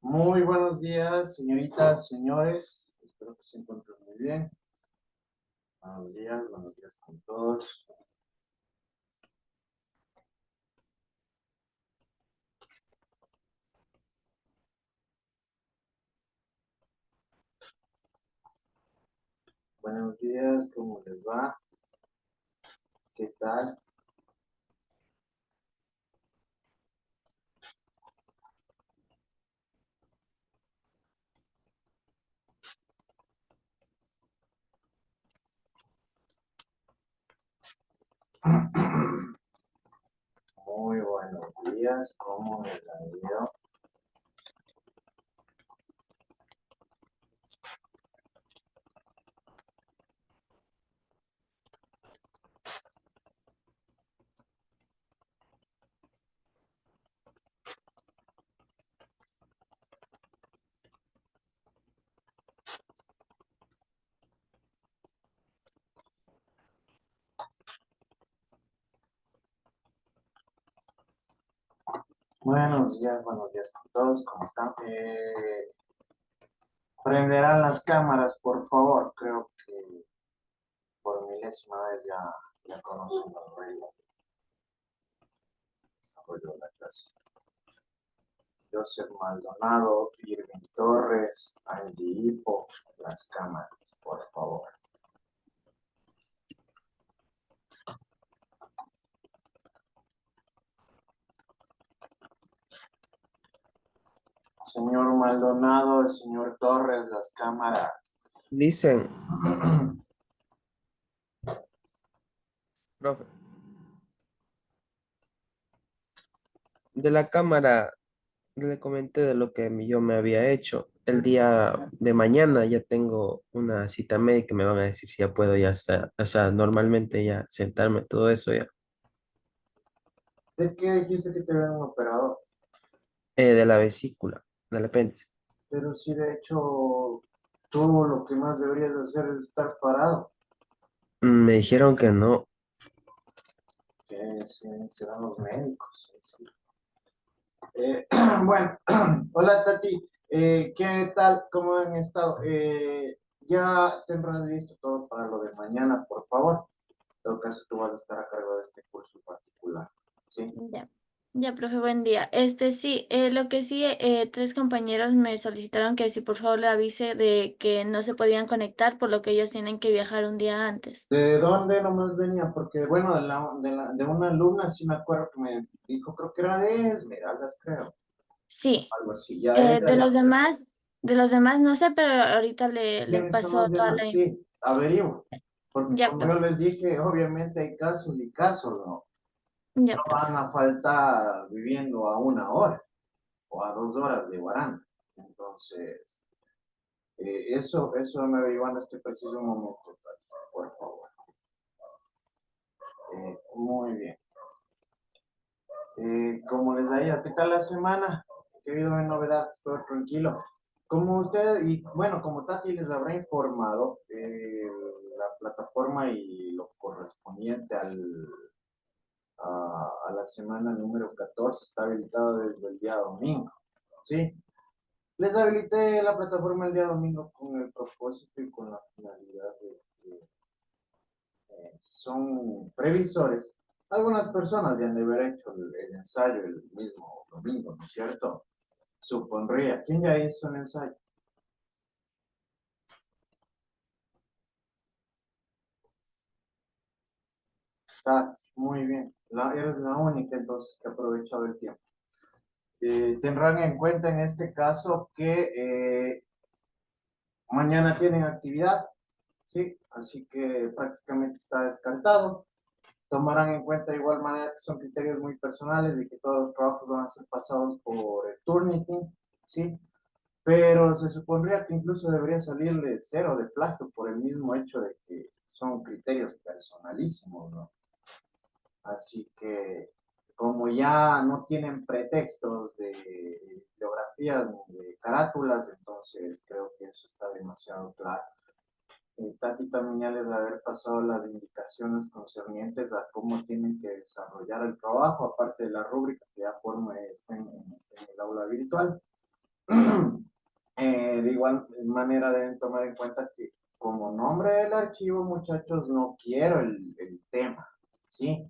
Muy buenos días, señoritas, señores. Espero que se encuentren muy bien. Buenos días con todos. Buenos días, ¿cómo les va? ¿Qué tal? Muy buenos días, ¿cómo les ha ido? Buenos días con todos, ¿cómo están? Prenderán las cámaras, por favor. Creo que por milésima vez ya conocen las reglas de desarrollo de la clase. Joseph Maldonado, Irving Torres, Angie Hippo, las cámaras, por favor. Señor Maldonado, el señor Torres, las cámaras. Dicen, profe, de la cámara le comenté de lo que yo me había hecho. El día de mañana ya tengo una cita médica, me van a decir si ya puedo ya estar, o sea, normalmente ya sentarme, todo eso ya. ¿De qué dijiste que te habían operado? De la vesícula, del apéndice. Pero sí, de hecho, tú lo que más deberías hacer es estar parado. Me dijeron que no. Que serán los médicos. Sí. Bueno, hola Tati. ¿Qué tal? ¿Cómo han estado? Ya tendrás listo todo para lo de mañana, por favor. En todo caso, tú vas a estar a cargo de este curso particular. ¿Sí? Ya, ya, profe, buen día. Sí, lo que sí, tres compañeros me solicitaron que si por favor le avise de que no se podían conectar, por lo que ellos tienen que viajar un día antes. ¿De dónde nomás venía? Porque, bueno, de una alumna sí me acuerdo que me dijo, creo que era de Esmeraldas, creo, Sí, algo así. Ya ella de ya. de los demás no sé, pero ahorita le ¿Quiénes son paso los toda demás? Sí, averiguo. Porque Ya, como yo profe, les dije, obviamente hay casos y casos, ¿no? ya, No profe. van a faltar viviendo a 1 hora o a 2 horas de Guarán. Entonces, eso me averiguan en este preciso momento, por favor. Muy bien. ¿Cómo les ha ido? ¿Qué tal la semana? ¿Qué ha habido de novedades? Todo tranquilo. Como usted, y bueno, como Tati les habrá informado, la plataforma y lo correspondiente a la semana número 14 está habilitado desde el día domingo. ¿Sí? Les habilité la plataforma el día domingo con el propósito y con la finalidad de que son previsores. Algunas personas ya han de haber hecho el ensayo el mismo domingo, ¿no es cierto? Supondría. ¿Quién ya hizo el ensayo? Ah, muy bien. Eres la única entonces que ha aprovechado el tiempo. Tendrán en cuenta en este caso que mañana tienen actividad, ¿sí? Así que prácticamente está descartado. Tomarán en cuenta de igual manera que son criterios muy personales de que todos los trabajos van a ser pasados por el Turnitin, ¿sí? Pero se supondría que incluso debería salirle cero de plagio por el mismo hecho de que son criterios personalísimos, ¿no? Así que como ya no tienen pretextos de bibliografías ni de carátulas, entonces creo que eso está demasiado claro. Tati también ya les va a haber pasado las indicaciones concernientes a cómo tienen que desarrollar el trabajo, aparte de la rúbrica que ya forma está en el aula virtual. De igual manera deben tomar en cuenta que como nombre del archivo, muchachos, no quiero el tema, ¿sí?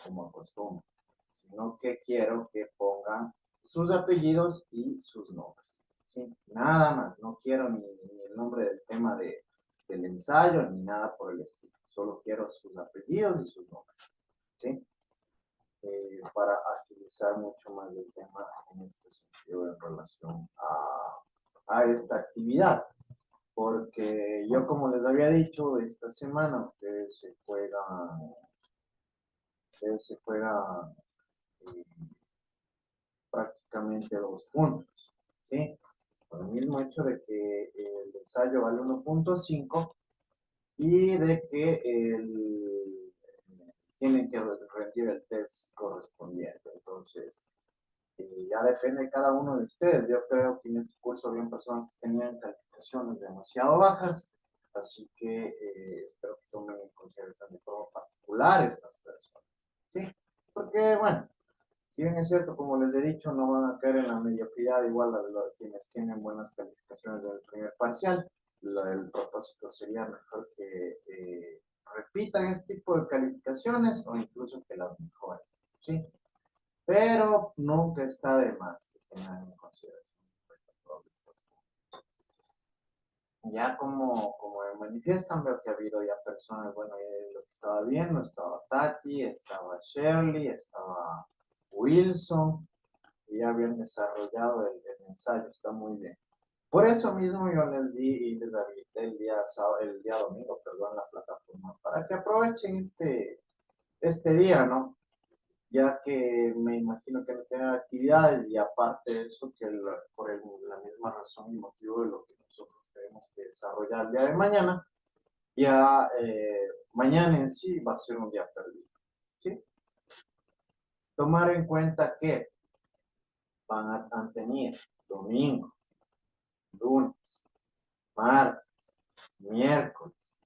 Como acostumbro, sino que quiero que pongan sus apellidos y sus nombres, ¿sí? Nada más, no quiero ni el nombre del tema del ensayo, ni nada por el estilo. Solo quiero sus apellidos y sus nombres, ¿sí? Para agilizar mucho más el tema en este sentido en relación a esta actividad. Porque yo, como les había dicho, esta semana ustedes se juegan eh, prácticamente 2 puntos, ¿sí? Por el mismo hecho de que el ensayo vale 1.5 y de que tienen que rendir el test correspondiente. Entonces, ya depende de cada uno de ustedes. Yo creo que en este curso había personas que tenían calificaciones demasiado bajas, así que espero que tomen en consideración de forma particular estas personas, ¿sí? Porque, bueno, si bien es cierto, como les he dicho, no van a caer en la mediocridad igual a quienes tienen buenas calificaciones del primer parcial. El propósito sería mejor que repitan este tipo de calificaciones o incluso que las mejoren, ¿sí? Pero nunca está de más que tengan en consideración todos estos puntos. Ya como me manifiestan, veo que ha habido ya personas, bueno, lo que estaba viendo, estaba Tati, estaba Shirley, estaba Wilson, y ya habían desarrollado el ensayo, está muy bien. Por eso mismo yo les di y les habilité el día domingo, perdón, la plataforma, para que aprovechen este día, ¿no? Ya que me imagino que no tienen actividades y aparte de eso, que la misma razón y motivo de lo que nosotros tenemos que desarrollar el día de mañana, ya mañana en sí va a ser un día perdido, ¿sí? Tomar en cuenta que van a tener domingo, lunes, martes, miércoles,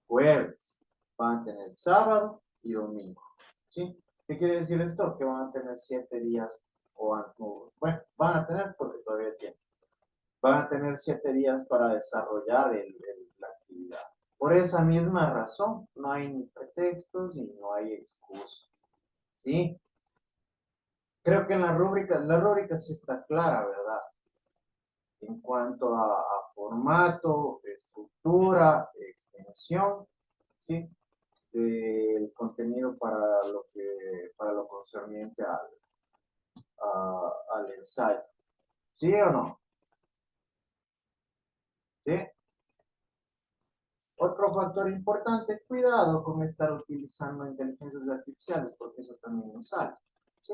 jueves, van a tener sábado y domingo, ¿sí? ¿Qué quiere decir esto? Que van a tener 7 días, bueno, van a tener porque todavía tienen, van a tener 7 días para desarrollar la actividad. Por esa misma razón, no hay ni pretextos y no hay excusas, ¿sí? Creo que en la rúbrica sí está clara, ¿verdad? En cuanto a formato, estructura, extensión, ¿sí? Del contenido para lo concerniente al ensayo. ¿Sí o no? ¿Sí? Otro factor importante, cuidado con estar utilizando inteligencias artificiales, porque eso también nos sale. ¿Sí?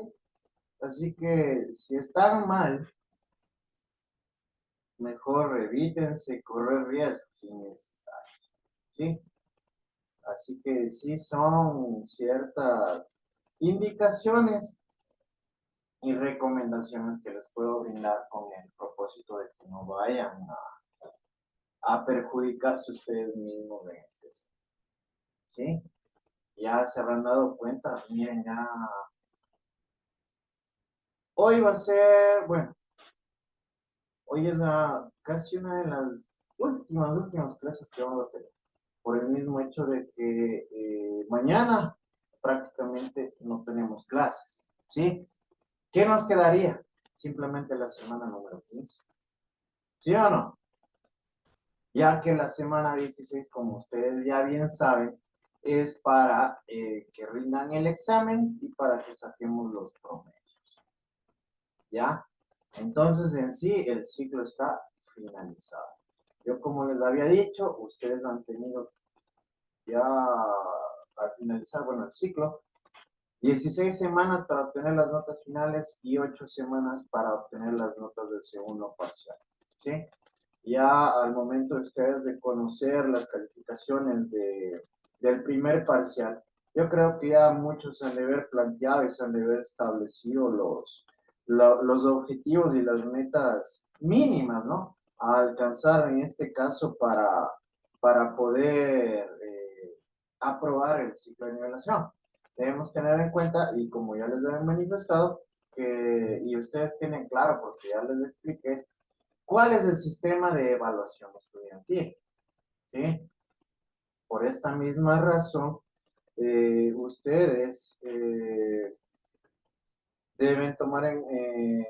Así que si están mal, mejor evítense correr riesgos innecesarios. ¿Sí? Así que sí son ciertas indicaciones y recomendaciones que les puedo brindar con el propósito de que no vayan a perjudicarse ustedes mismos en este. ¿Sí? Ya se habrán dado cuenta, miren, ya hoy va a ser, bueno, hoy es casi una de las últimas clases que vamos a tener, por el mismo hecho de que mañana prácticamente no tenemos clases, ¿sí? ¿Qué nos quedaría? Simplemente la semana número 15, ¿sí o no? Ya que la semana 16, como ustedes ya bien saben, es para que rindan el examen y para que saquemos los promedios, ¿ya? Entonces, en sí, el ciclo está finalizado. Yo, como les había dicho, ustedes han tenido ya al finalizar, bueno, el ciclo, 16 semanas para obtener las notas finales y 8 semanas para obtener las notas del segundo parcial, ¿sí? Ya al momento de ustedes de conocer las calificaciones del primer parcial, yo creo que ya muchos han de haber planteado y se han de haber establecido los objetivos y las metas mínimas, ¿no? A alcanzar en este caso para poder aprobar el ciclo de nivelación. Debemos tener en cuenta, y como ya les he manifestado, y ustedes tienen claro, porque ya les expliqué, ¿Cuál es el sistema de evaluación estudiantil? ¿Sí? Por esta misma razón, ustedes deben tomar en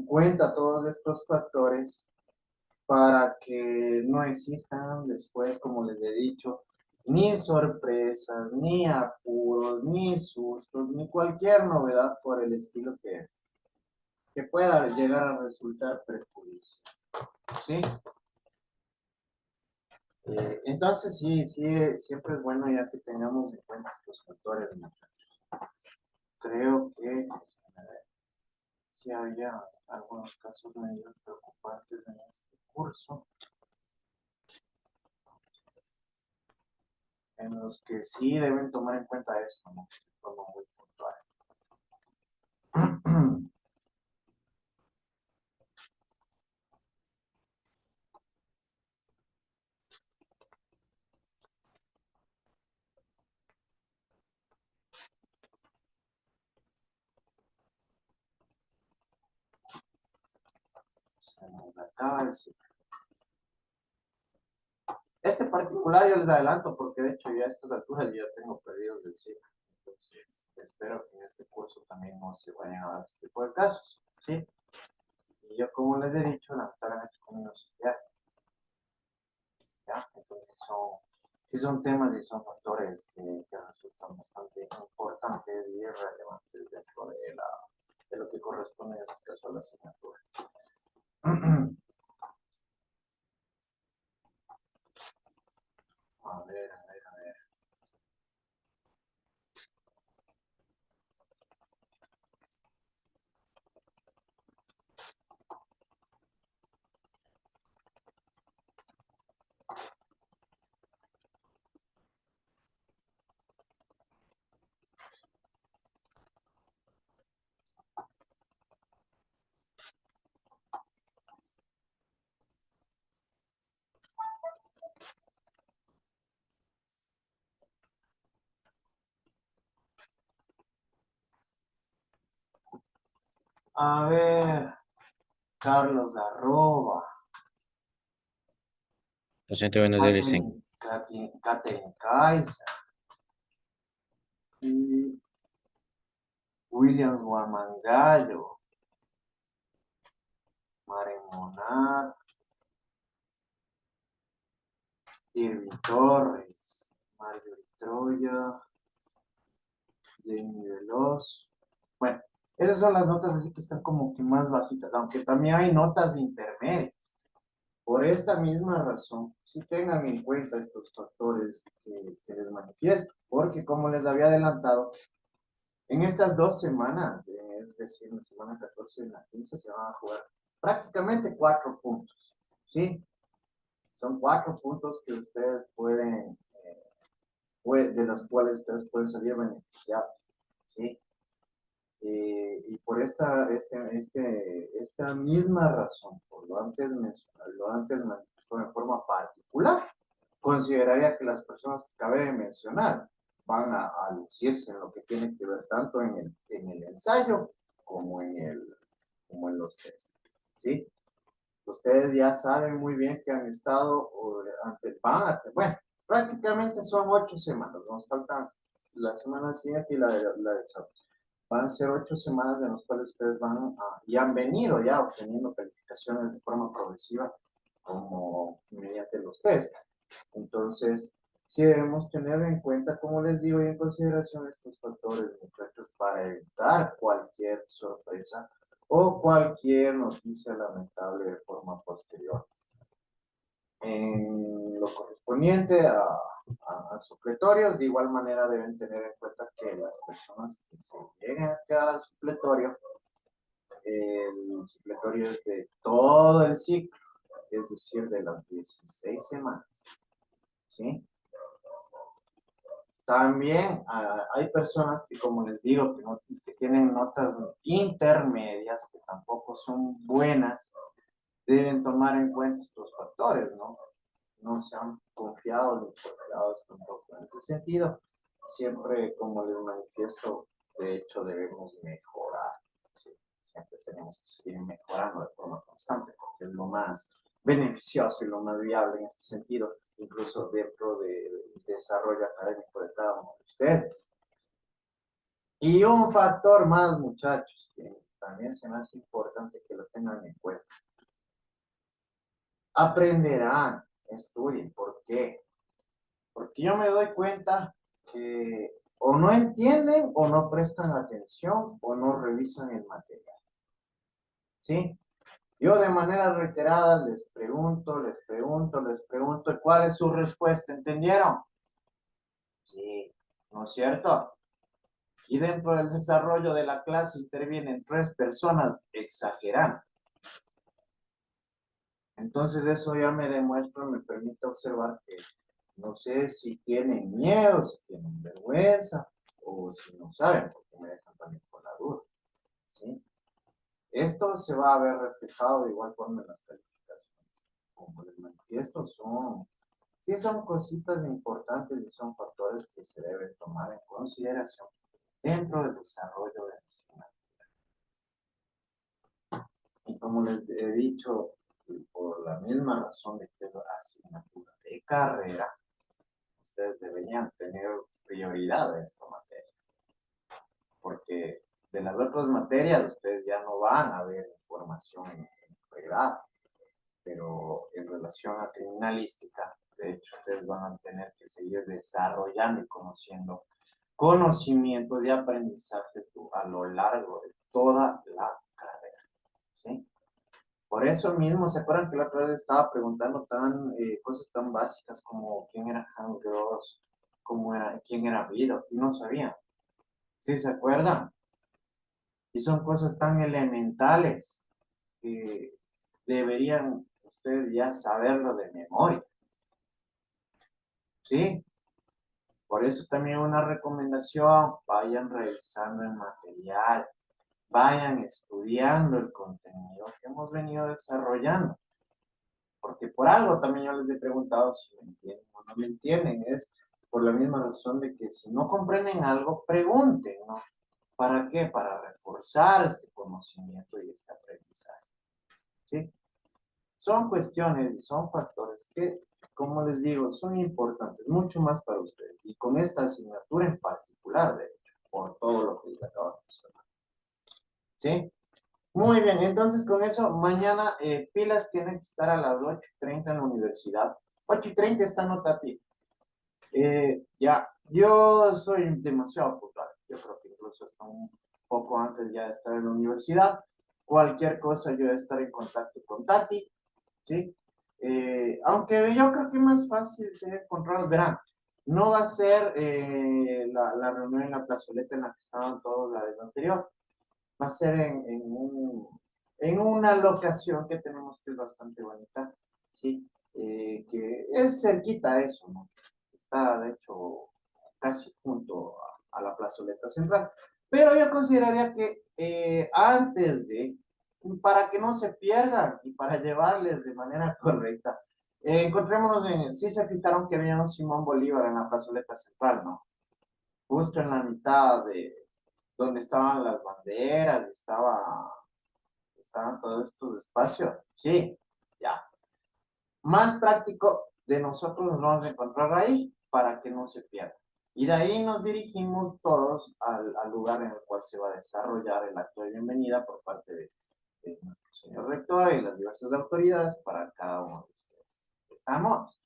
cuenta todos estos factores para que no existan después, como les he dicho, ni sorpresas, ni apuros, ni sustos, ni cualquier novedad por el estilo que pueda llegar a resultar perjudicial. ¿Sí? Entonces, sí, siempre es bueno ya que tengamos en cuenta estos factores, muchachos. Creo que sí había algunos casos medio preocupantes en este curso, en los que sí deben tomar en cuenta esto, ¿no? De forma muy puntual. Se nos acaba el ciclo. Este particular yo les adelanto porque de hecho ya a estas alturas yo ya tengo perdidos del ciclo. Entonces espero que en este curso también no se vayan a dar este tipo de casos, ¿sí? Y yo como les he dicho, lamentablemente conmigo sí ya. Entonces sí son temas y son factores que resultan bastante importantes y relevantes dentro de lo que corresponde en este caso a la asignatura. A ver, a ver, a ver. A ver, Carlos arroba, Docente, buenos días, Licen. Catherine Kaiser y William Guamangallo, Maren Monar, Irving Torres, Mario Troya, Jamie Veloz. Bueno, esas son las notas así que están como que más bajitas, aunque también hay notas intermedias. Por esta misma razón, si tengan en cuenta estos factores que les manifiesto, porque como les había adelantado, en estas 2 semanas, es decir, en la semana 14 y la 15, se van a jugar prácticamente 4 puntos, ¿sí? Son 4 puntos que ustedes pueden, de los cuales ustedes pueden salir beneficiados, ¿sí? Y por esta misma razón, por lo antes mencionado, lo antes manifestado en forma particular, consideraría que las personas que acabé de mencionar van a lucirse en lo que tiene que ver tanto en el ensayo como como en los test, ¿sí? Ustedes ya saben muy bien que han estado bueno, prácticamente son 8 semanas, nos faltan la semana siguiente y la de sábado. Van a ser 8 semanas en las cuales ustedes y han venido ya obteniendo calificaciones de forma progresiva como mediante los test. Entonces, sí debemos tener en cuenta, como les digo, y en consideración estos factores, muchachos, para evitar cualquier sorpresa o cualquier noticia lamentable de forma posterior. En lo correspondiente a supletorios, de igual manera deben tener en cuenta que las personas que se lleguen a quedar al supletorio, el supletorio es de todo el ciclo, es decir, de las 16 semanas, ¿sí? También hay personas que, como les digo, que tienen notas intermedias, que tampoco son buenas, deben tomar en cuenta estos factores, ¿no? No sean confiados ni confiados tampoco. En ese sentido, siempre, como les manifiesto, de hecho debemos mejorar, ¿sí? Siempre tenemos que seguir mejorando de forma constante. más beneficioso y lo más viable en este sentido, incluso dentro del desarrollo académico de cada uno de ustedes. Y un factor más, muchachos, que también se me hace importante que lo tengan en cuenta. Aprenderán, estudien. ¿Por qué? Porque yo me doy cuenta que o no entienden o no prestan atención o no revisan el material. ¿Sí? Yo de manera reiterada les pregunto, ¿y cuál es su respuesta? ¿Entendieron? Sí, ¿no es cierto? Y dentro del desarrollo de la clase intervienen 3 personas exagerando. Entonces eso ya me demuestra, me permite observar que no sé si tienen miedo, si tienen vergüenza o si no saben, porque me dejan también con la duda. ¿Sí? Esto se va a ver reflejado de igual forma en las calificaciones. Como les manifiesto, sí son cositas importantes y son factores que se deben tomar en consideración dentro del desarrollo de la asignatura. Y como les he dicho, por la misma razón de que es asignatura de carrera, ustedes deberían tener prioridad en esta materia. Porque de las otras materias ustedes ya no van a ver información en pregrado, pero en relación a criminalística, de hecho, ustedes van a tener que seguir desarrollando y conociendo conocimientos y aprendizajes a lo largo de toda la carrera, ¿sí? Por eso mismo, ¿se acuerdan que la otra vez estaba preguntando cosas tan básicas como quién era Hank Gross, quién era Vito? Y no sabían. ¿Sí se acuerdan? Y son cosas tan elementales que deberían ustedes ya saberlo de memoria. ¿Sí? Por eso también una recomendación, vayan revisando el material, vayan estudiando el contenido que hemos venido desarrollando. Porque por algo también yo les he preguntado si me entienden o no me entienden. Es por la misma razón de que si no comprenden algo, pregunten, ¿no? ¿Para qué? Para reforzar este conocimiento y este aprendizaje. ¿Sí? Son cuestiones y son factores que, como les digo, son importantes, mucho más para ustedes. Y con esta asignatura en particular, de hecho, por todo lo que les acabo de mencionar. ¿Sí? Muy bien, entonces con eso, mañana pilas tienen que estar a las 8:30 en la universidad. 8:30 está notativa. Ya, yo soy demasiado puntual. Yo creo que incluso hasta un poco antes ya de estar en la universidad. Cualquier cosa yo voy a estar en contacto con Tati, ¿sí? Aunque yo creo que es más fácil sería encontrar, verán, no va a ser la reunión en la plazoleta en la que estaban todos la vez anterior. Va a ser en una locación que tenemos que es bastante bonita, ¿sí? Que es cerquita a eso, ¿no? Está, de hecho, casi junto a la plazoleta central. Pero yo consideraría que para que no se pierdan y para llevarles de manera correcta, encontrémonos sí se fijaron que había un Simón Bolívar en la plazoleta central, ¿no? Justo en la mitad de donde estaban las banderas, estaban todos estos espacios. Sí, ya. Más práctico de nosotros nos vamos a encontrar ahí para que no se pierda. Y de ahí nos dirigimos todos al lugar en el cual se va a desarrollar el acto de bienvenida por parte de nuestro señor rector y las diversas autoridades para cada uno de ustedes. ¿Estamos?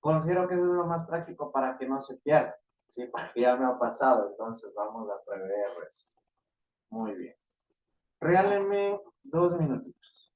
Considero que eso es lo más práctico para que no se pierda. Sí, porque ya me ha pasado, entonces vamos a prever eso. Muy bien. Regálenme 2 minutitos.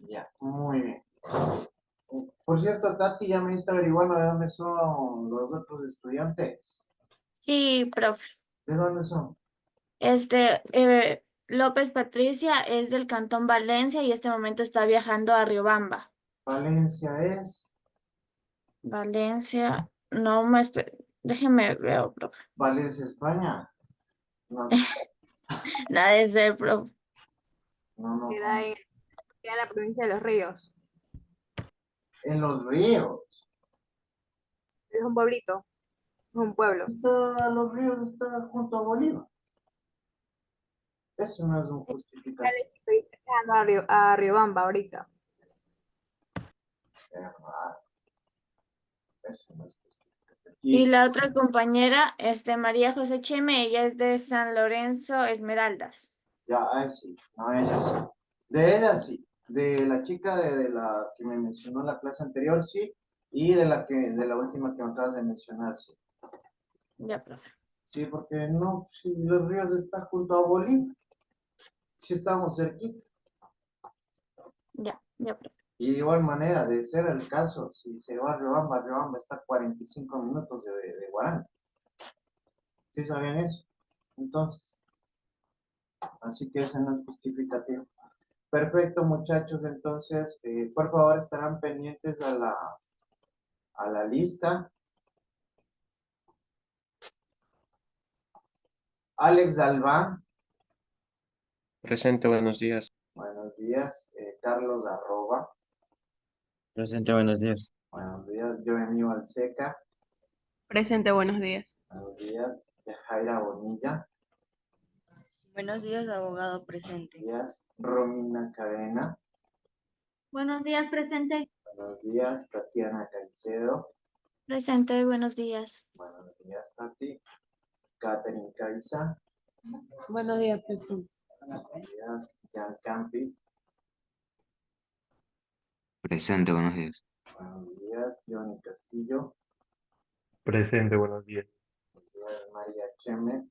Ya, muy bien. Por cierto, Tati, ya me está averiguando de dónde son los otros estudiantes. Sí, profe. ¿De dónde son? López Patricia es del Cantón Valencia y este momento está viajando a Riobamba. Valencia es. Valencia, no me déjeme ver, profe. Valencia, España. No, Nada de ser, profe. no. Queda en la provincia de Los Ríos. En Los Ríos. Es un pueblito, es un pueblo. Los Ríos está junto a Bolívar. Eso no es un Ya justificativo. le estoy dejando a Riobamba ahorita. Es raro. Eso no es justificativo. Y la otra compañera, María José Cheme, ella es de San Lorenzo, Esmeraldas. Ya, ahí sí. No, ella sí. De ella sí. De la chica de la que me mencionó en la clase anterior, sí. Y de la última que me acabas de mencionar, sí. Ya, profe. Sí, porque no, si Los Ríos está junto a Bolívar. Sí estamos cerquita. Ya, profe. Y de igual manera, de ser el caso, si se va a Riobamba está a 45 minutos de Guarani. ¿Sí sabían eso? Entonces, así que ese no es justificativo. Perfecto, muchachos. Entonces, por favor, estarán pendientes a la lista. Alex Galván, Presente, buenos días. buenos días. Carlos Arroba, Presente, buenos días. buenos días. Joemí Alseca, Presente, buenos días. buenos días. Jaira Bonilla, Buenos días, abogado presente. buenos días. Romina Cadena, Buenos días, presente. buenos días. Tatiana Caicedo, Presente, buenos días. buenos días, Tati. Catherine Caiza, Buenos días, presente. buenos días. Jan Campi, Presente, buenos días. buenos días. Johnny Castillo, Presente, buenos días. buenos días. María Cheme,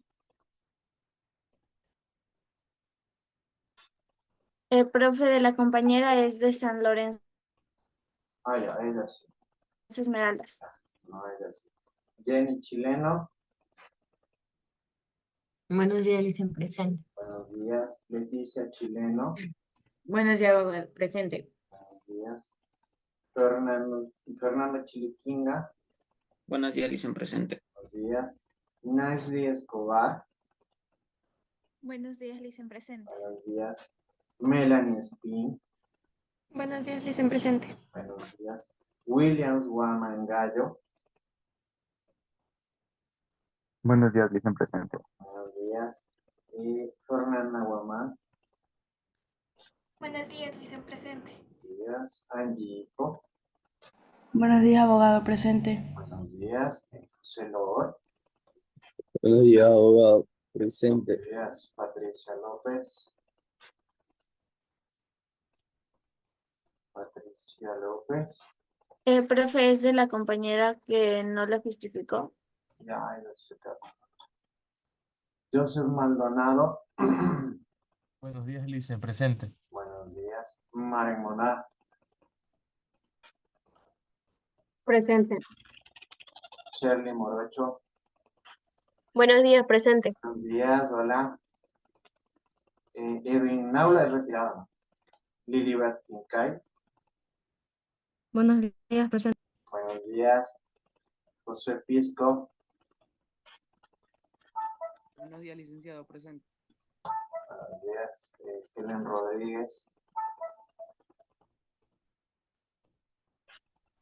El profe de la compañera es de San Lorenzo, ya, ella sí, Esmeraldas. no, ella sí. Jenny Chileno, Buenos días, Licen, presente. buenos días. Leticia Chileno, Buenos días, abogado presente. buenos días. Fernando Chiliquinga, Buenos días, Licen, presente. buenos días. Nasli Escobar, Buenos días, Licen, presente. buenos días. Melanie Spin, Buenos días, Licen, presente. buenos días. Williams Guamangallo, Buenos días, dicen presente. buenos días. Y Fernanda Guamán, Buenos días, Licen, presente. buenos días. Angie Ico, Buenos días, abogado presente. buenos días. José Lor, Buenos días, abogado. buenos Presente. días. Patricia López, Patricia López, El profe es de la compañera que no le justificó. ya, ya se acabó. Joseph Maldonado, Buenos días, Licen, presente. buenos días. Maren Monar, Presente. Shirley Morocho, Buenos días, presente. buenos días, hola. Edwin Naula es retirado, ¿no? Lilibet Pincay, Buenos días, presente. buenos días. José Pisco, Buenos días, licenciado, presente. buenos días. Helen Rodríguez,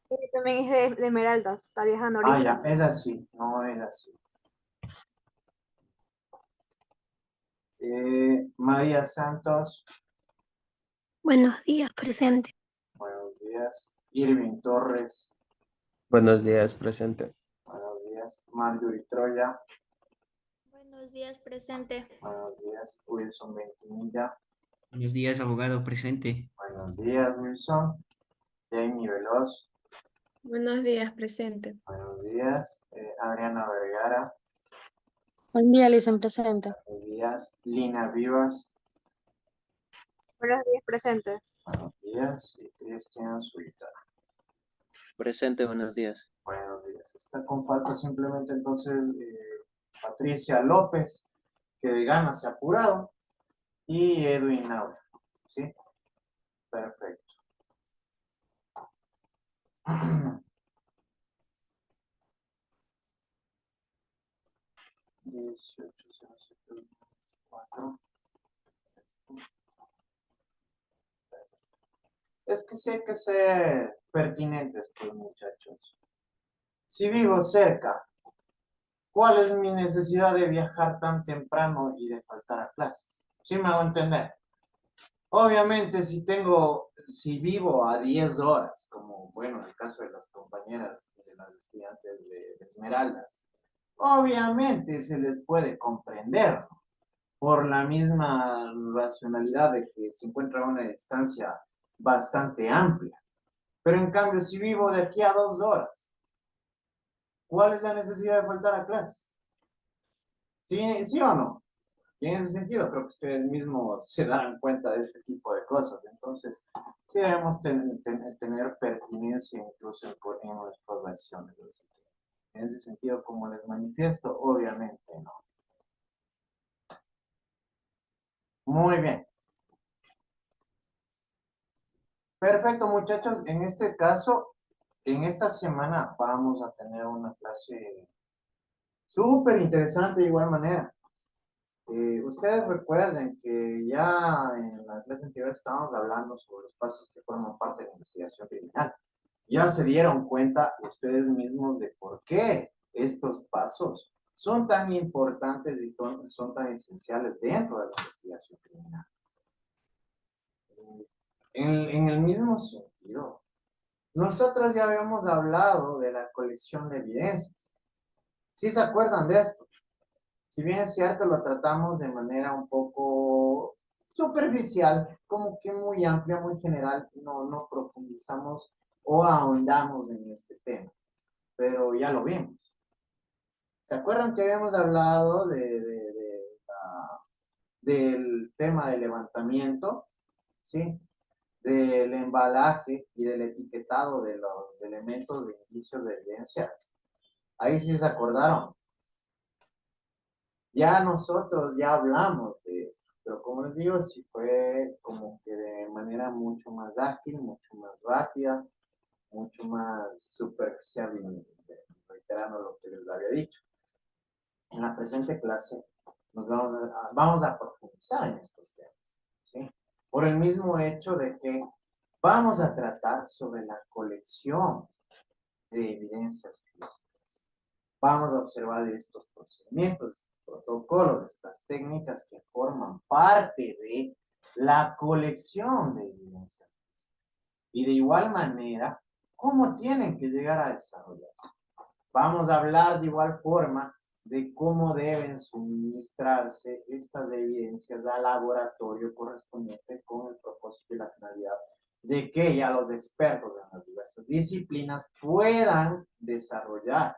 Ella también es de Esmeraldas, está viajando ahorita. ya, es así, no es así. María Santos, Buenos días, presente. buenos días. Irving Torres, Buenos días, presente. buenos días. Marjorie Troya, Buenos días, presente. buenos días. Wilson Ventimilla, Buenos días, abogado, presente. buenos días, Wilson. Jamie Veloz, Buenos días, presente. buenos días. Adriana Vergara, Buen día, Licen, presente. buenos días. Lina Vivas, Buenos días, presente. buenos días. días. Y Cristian Suita. Presente, buenos días. Buenos días. Está con falta simplemente entonces Patricia López, que de gana se ha apurado, y Edwin Naura. ¿Sí? Perfecto. 18.04. Es que sí hay que ser pertinentes, pues, muchachos. Si vivo cerca, ¿cuál es mi necesidad de viajar tan temprano y de faltar a clases? ¿Sí me hago entender? Obviamente, si vivo a 10 horas, como, bueno, en el caso de las compañeras, de las estudiantes de Esmeraldas, obviamente se les puede comprender, ¿no? Por la misma racionalidad de que se encuentra a una distancia bastante amplia. Pero en cambio, si vivo de aquí a 2 horas, ¿cuál es la necesidad de faltar a clases? ¿Sí o no? Y en ese sentido, creo que ustedes mismos se darán cuenta de este tipo de cosas. Entonces, sí debemos tener pertinencia incluso en nuestras acciones. En ese sentido, como les manifiesto, obviamente no. Muy bien. Perfecto, muchachos. En este caso, en esta semana vamos a tener una clase súper interesante de igual manera. Ustedes recuerden que ya en la clase anterior estábamos hablando sobre los pasos que forman parte de la investigación criminal. Ya se dieron cuenta ustedes mismos de por qué estos pasos son tan importantes y son tan esenciales dentro de la investigación criminal. En el mismo sentido, nosotros ya habíamos hablado de la colección de evidencias. ¿Sí se acuerdan de esto? Si bien es cierto, lo tratamos de manera un poco superficial, como que muy amplia, muy general, no profundizamos o ahondamos en este tema, pero ya lo vimos. ¿Se acuerdan que habíamos hablado del tema del levantamiento? ¿Sí? Del embalaje y del etiquetado de los elementos de indicios de evidencias. Ahí sí se acordaron. Ya nosotros ya hablamos de esto, pero como les digo, sí fue como que de manera mucho más ágil, mucho más rápida, mucho más superficial, y reiterando lo que les había dicho. En la presente clase nos vamos a profundizar en estos temas, ¿sí? Por el mismo hecho de que vamos a tratar sobre la colección de evidencias físicas. Vamos a observar estos procedimientos, protocolos, de estas técnicas que forman parte de la colección de evidencias físicas. Y de igual manera, ¿cómo tienen que llegar a desarrollarse? Vamos a hablar de igual forma de cómo deben suministrarse estas evidencias al laboratorio correspondiente con el propósito y la finalidad de que ya los expertos en las diversas disciplinas puedan desarrollar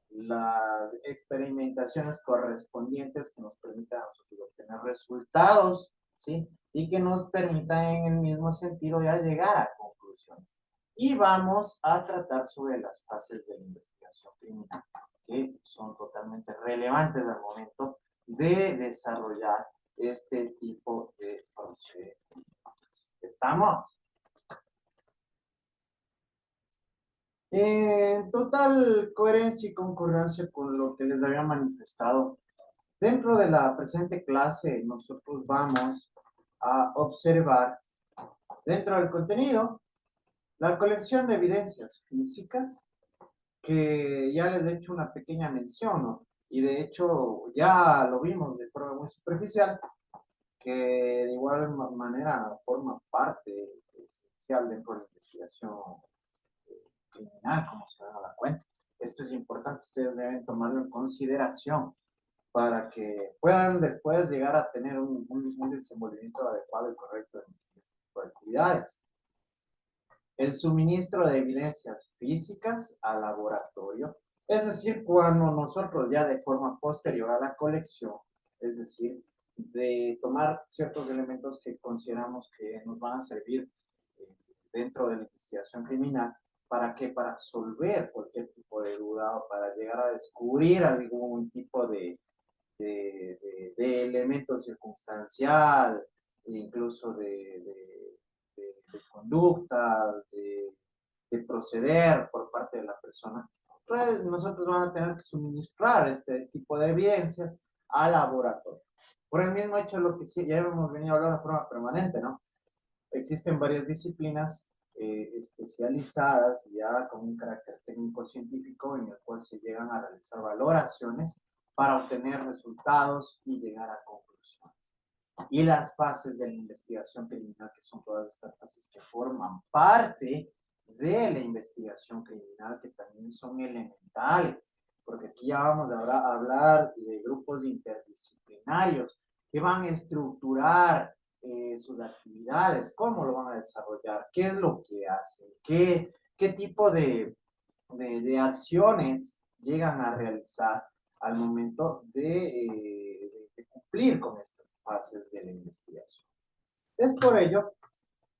las experimentaciones correspondientes que nos permitan a nosotros obtener resultados, ¿sí? Y que nos permitan en el mismo sentido ya llegar a conclusiones. Y vamos a tratar sobre las fases de la investigación criminal, que son totalmente relevantes al momento de desarrollar este tipo de procedimientos. ¿Estamos? En total coherencia y concordancia con lo que les había manifestado, dentro de la presente clase nosotros vamos a observar dentro del contenido la colección de evidencias físicas, que ya les he hecho una pequeña mención, ¿no? Y de hecho ya lo vimos de forma muy superficial, que de igual manera forma parte esencial dentro de la investigación criminal, como se van a dar cuenta. Esto es importante, ustedes deben tomarlo en consideración para que puedan después llegar a tener un desenvolvimiento adecuado y correcto en este tipo de actividades. El suministro de evidencias físicas al laboratorio, es decir, cuando nosotros ya de forma posterior a la colección, es decir, de tomar ciertos elementos que consideramos que nos van a servir dentro de la investigación criminal. ¿Para qué? Para resolver cualquier tipo de duda o para llegar a descubrir algún tipo de elemento circunstancial, incluso de conducta, de proceder por parte de la persona. Entonces, nosotros vamos a tener que suministrar este tipo de evidencias al laboratorio. Por el mismo hecho, lo que sí, ya hemos venido hablando de forma permanente, ¿no? Existen varias disciplinas especializadas ya con un carácter técnico-científico en el cual se llegan a realizar valoraciones para obtener resultados y llegar a conclusiones. Y las fases de la investigación criminal, que son todas estas fases que forman parte de la investigación criminal, que también son elementales, porque aquí ya vamos a hablar de grupos interdisciplinarios que van a estructurar sus actividades, cómo lo van a desarrollar, qué es lo que hacen, qué tipo de acciones llegan a realizar al momento de cumplir con estas fases de la investigación. Es por ello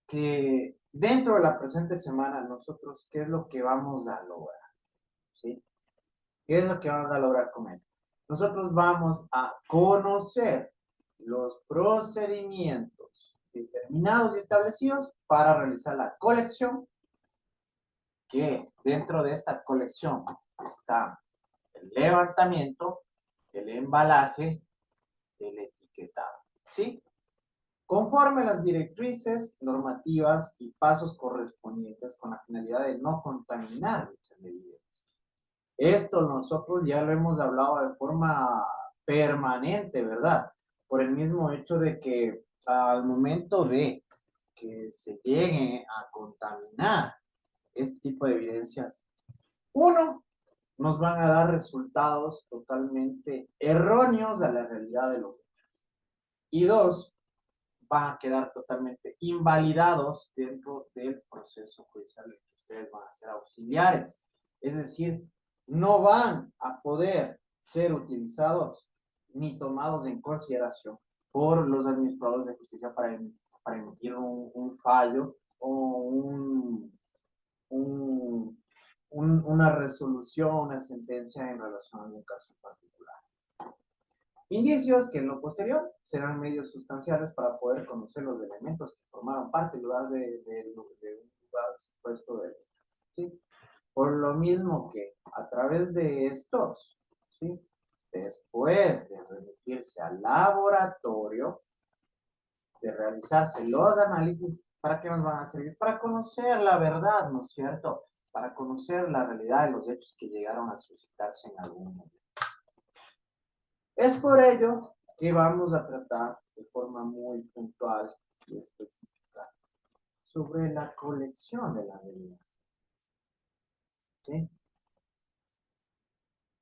que dentro de la presente semana nosotros, ¿qué es lo que vamos a lograr? ¿Sí? ¿Qué es lo que vamos a lograr con ello? Nosotros vamos a conocer los procedimientos determinados y establecidos para realizar la colección, que dentro de esta colección está el levantamiento, el embalaje, el etiquetado, ¿sí? Conforme las directrices, normativas y pasos correspondientes con la finalidad de no contaminar dichas evidencias. Esto nosotros ya lo hemos hablado de forma permanente, ¿verdad? Por el mismo hecho de que al momento de que se llegue a contaminar este tipo de evidencias, uno, nos van a dar resultados totalmente erróneos a la realidad de los hechos. Y dos, van a quedar totalmente invalidados dentro del proceso judicial en que ustedes van a ser auxiliares. Es decir, no van a poder ser utilizados ni tomados en consideración por los administradores de justicia para emitir un fallo o una resolución, una sentencia en relación a un caso en particular. Indicios que en lo posterior serán medios sustanciales para poder conocer los elementos que formaron parte del lugar de un lugar supuesto de delito, ¿sí? Por lo mismo que a través de estos, ¿sí? Después de remitirse al laboratorio, de realizarse los análisis, ¿para qué nos van a servir? Para conocer la verdad, ¿no es cierto? Para conocer la realidad de los hechos que llegaron a suscitarse en algún momento. Es por ello que vamos a tratar de forma muy puntual y específica sobre la colección de las evidencias. ¿Sí?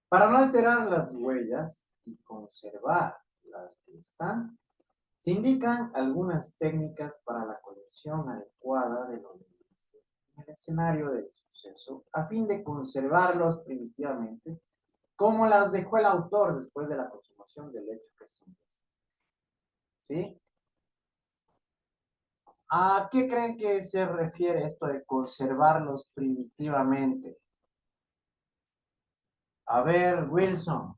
Para no alterar las huellas y conservar las que están, se indican algunas técnicas para la colección adecuada de los indicios en el escenario del suceso a fin de conservarlos primitivamente como las dejó el autor después de la consumación del hecho que se investiga. ¿Sí? ¿A qué creen que se refiere esto de conservarlos primitivamente? A ver, Wilson.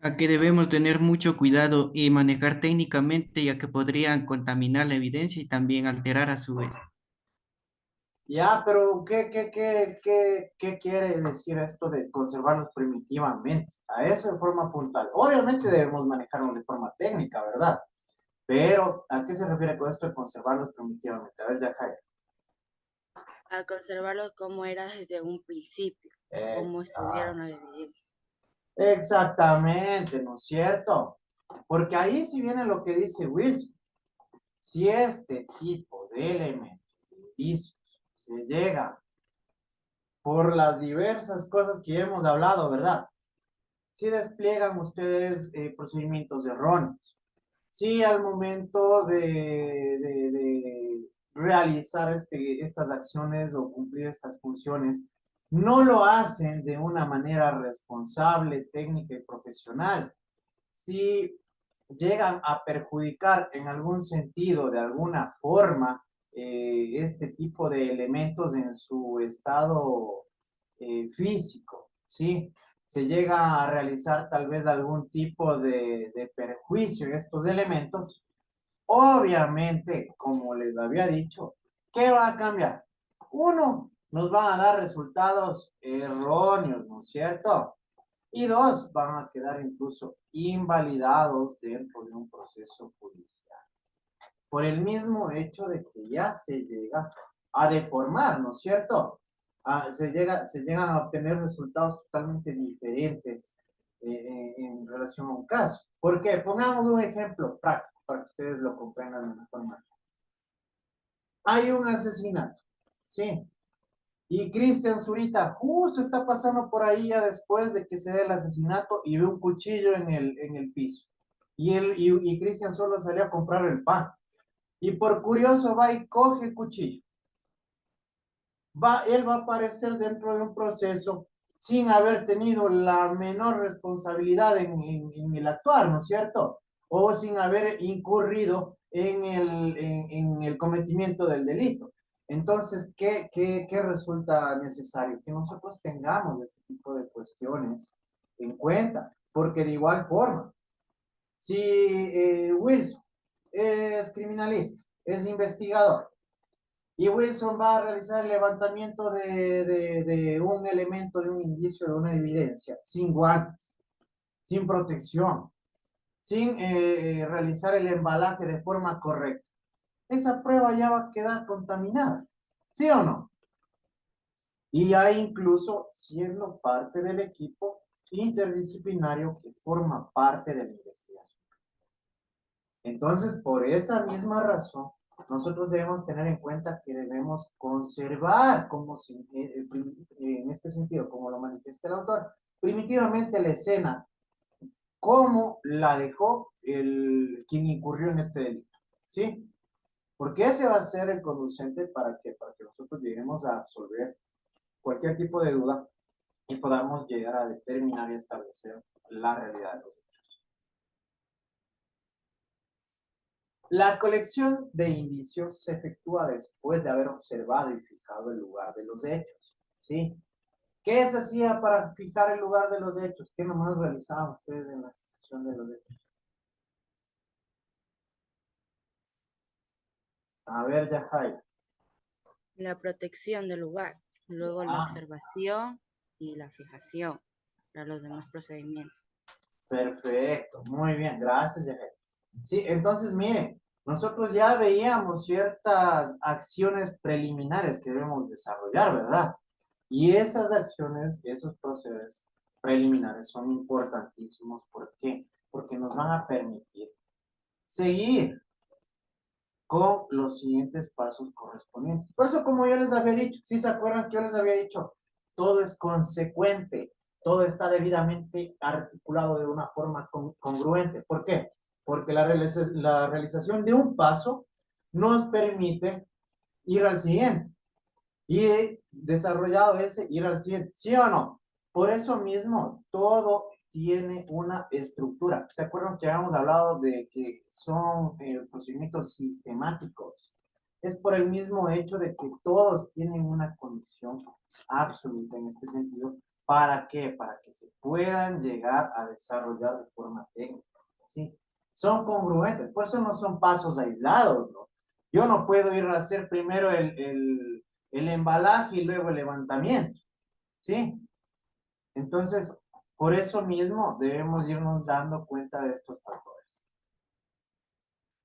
A que debemos tener mucho cuidado y manejar técnicamente, ya que podrían contaminar la evidencia y también alterar a su vez. Ya, pero ¿qué quiere decir esto de conservarlos primitivamente? A eso de forma puntual. Obviamente debemos manejarlos de forma técnica, ¿verdad? Pero, ¿a qué se refiere con esto de conservarlos primitivamente? A ver, Yajaira. A conservarlos como era desde un principio, como estuvieron las evidencias. Exactamente, ¿no es cierto? Porque ahí sí viene lo que dice Wilson. Si este tipo de elementos, de indicios, se llega por las diversas cosas que hemos hablado, ¿verdad? Si despliegan ustedes procedimientos erróneos, si al momento de realizar estas acciones o cumplir estas funciones, no lo hacen de una manera responsable, técnica y profesional, si llegan a perjudicar en algún sentido, de alguna forma, este tipo de elementos en su estado físico, ¿sí? Se llega a realizar tal vez algún tipo de perjuicio en estos elementos, obviamente, como les había dicho, ¿qué va a cambiar? Uno, nos van a dar resultados erróneos, ¿no es cierto? Y dos, van a quedar incluso invalidados dentro de un proceso judicial. Por el mismo hecho de que ya se llega a deformar, ¿no es cierto? Se llegan a obtener resultados totalmente diferentes en relación a un caso. ¿Por qué? Pongamos un ejemplo práctico para que ustedes lo comprendan de mejor manera. Hay un asesinato, ¿sí? Y Cristian Zurita justo está pasando por ahí ya después de que se dé el asesinato y ve un cuchillo en el piso. Y Cristian solo salió a comprar el pan. Y por curioso va y coge el cuchillo. Él va a aparecer dentro de un proceso sin haber tenido la menor responsabilidad en el actuar, ¿no es cierto? O sin haber incurrido en el cometimiento del delito. Entonces, ¿qué resulta necesario? Que nosotros tengamos este tipo de cuestiones en cuenta, porque de igual forma, si Wilson es criminalista, es investigador, y Wilson va a realizar el levantamiento de un elemento, de un indicio, de una evidencia, sin guantes, sin protección, sin realizar el embalaje de forma correcta. Esa prueba ya va a quedar contaminada, ¿sí o no? Y hay incluso siendo parte del equipo interdisciplinario que forma parte de la investigación. Entonces, por esa misma razón, nosotros debemos tener en cuenta que debemos conservar, en este sentido, como lo manifiesta el autor, primitivamente la escena, como la dejó quien incurrió en este delito, ¿sí? Porque ese va a ser el conducente para que nosotros lleguemos a absolver cualquier tipo de duda y podamos llegar a determinar y establecer la realidad de los hechos. La colección de indicios se efectúa después de haber observado y fijado el lugar de los hechos, ¿sí? ¿Qué se hacía para fijar el lugar de los hechos? ¿Qué nomás realizaban ustedes en la fijación de los hechos? A ver, Yajaira. La protección del lugar, luego la observación y la fijación para los demás procedimientos. Perfecto, muy bien, gracias, Yajaira. Sí, entonces miren, nosotros ya veíamos ciertas acciones preliminares que debemos desarrollar, ¿verdad? Y esas acciones, esos procederes preliminares son importantísimos. ¿Por qué? Porque nos van a permitir seguir con los siguientes pasos correspondientes. Por eso, como yo les había dicho, si se acuerdan que yo les había dicho, todo es consecuente, todo está debidamente articulado de una forma congruente. ¿Por qué? Porque la realización de un paso nos permite ir al siguiente. Y desarrollado ese, ir al siguiente. ¿Sí o no? Por eso mismo, todo tiene una estructura. ¿Se acuerdan que habíamos hablado de que son procedimientos sistemáticos? Es por el mismo hecho de que todos tienen una condición absoluta en este sentido. ¿Para qué? Para que se puedan llegar a desarrollar de forma técnica, ¿sí? Son congruentes, por eso no son pasos aislados, ¿no? Yo no puedo ir a hacer primero el embalaje y luego el levantamiento, ¿sí? Entonces, por eso mismo debemos irnos dando cuenta de estos factores.